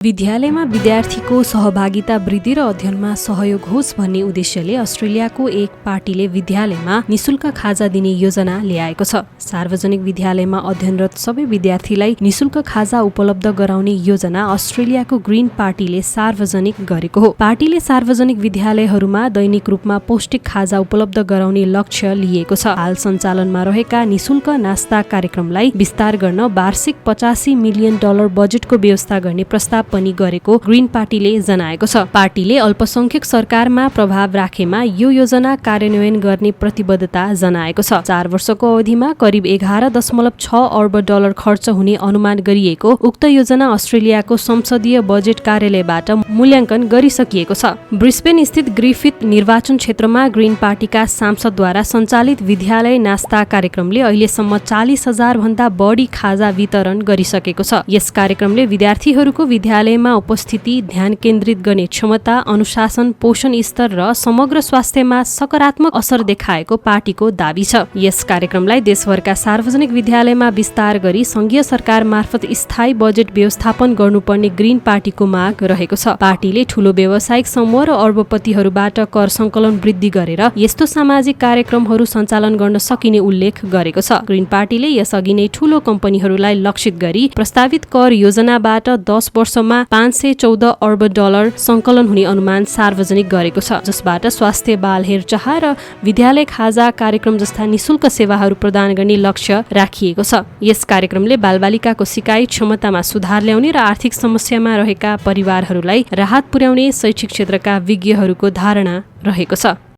विद्यालयमा विद्यार्थीको सहभागिता वृद्धि र अध्ययनमा सहयोग होस् भन्ने उद्देश्यले अस्ट्रेलियाको एक पार्टीले विद्यालयमा निशुल्क खाजा दिने योजना ल्याएको छ। सार्वजनिक विद्यालयमा अध्ययनरत सबै विद्यार्थीलाई निशुल्क खाजा उपलब्ध गराउने योजना अस्ट्रेलियाको ग्रीन पार्टीले सार्वजनिक गरेको हो। पार्टीले सार्वजनिक विद्यालयहरूमा दैनिक रूपमा पौष्टिक खाजा उपलब्ध गराउने लक्ष्य लिएको छ। हाल सञ्चालनमा रहेका निशुल्क नास्ता कार्यक्रमलाई विस्तार गर्न वार्षिक $85 मिलियन बजेटको व्यवस्था गर्ने प्रस्ताव पनि गरेको ग्रीन पार्टीले जनाएको छ। पार्टीले अल्पसंख्यक सरकारमा प्रभाव राखेमा यो योजना कार्यान्वयन गर्ने प्रतिबद्धता जनाएको छ। 4 वर्षको अवधिमा करिब $11.6 अर्ब खर्च हुने अनुमान गरिएको उक्त योजना अस्ट्रेलियाको संसदीय बजेट कार्यालयबाट मूल्याङ्कन गरिसकिएको छ। ब्रिस्बेन स्थित ग्रिफिथ निर्वाचन क्षेत्रमा ग्रीन पार्टीका सांसदद्वारा सञ्चालित विद्यालय नास्ता कार्यक्रमले अहिलेसम्म 40,000 भन्दा बढी खाजा वितरण गरिसकेको छ। यस कार्यक्रमले विद्यार्थीहरूको विद्यालयमा उपस्थिति, ध्यान केन्द्रित गर्ने क्षमता, अनुशासन, पोषण स्तर र समग्र स्वास्थ्यमा सकारात्मक असर देखाएको पार्टीको दाबी छ। यस कार्यक्रमलाई देशभरका सार्वजनिक विद्यालयमा विस्तार गरी संघीय सरकार मार्फत स्थायी बजेट व्यवस्थापन गर्नुपर्ने ग्रीन पार्टीको माग रहेको छ। पार्टीले ठूलो व्यावसायिक समूह र अर्बपतिहरूबाट कर संकलन वृद्धि गरेर यस्तो सामाजिक कार्यक्रमहरू सञ्चालन गर्न सकिने उल्लेख गरेको छ। ग्रीन पार्टीले यसअघि नै ठूलो कम्पनीहरूलाई लक्षित गरी प्रस्तावित कर योजनाबाट 10 वर्षमा $514 अर्ब संकलन हुने अनुमान सार्वजनिक गरेको छ, जसबाट स्वास्थ्य, बाल हेरचाह र विद्यालय खाजा कार्यक्रम जस्ता निशुल्क सेवाहरू प्रदान गर्ने लक्ष्य राखिएको छ। यस कार्यक्रमले बालबालिकाको सिकाइ क्षमतामा सुधार ल्याउने र आर्थिक समस्यामा रहेका परिवारहरूलाई राहत पुर्याउने शैक्षिक क्षेत्रका विज्ञहरूको धारणा रहेको छ।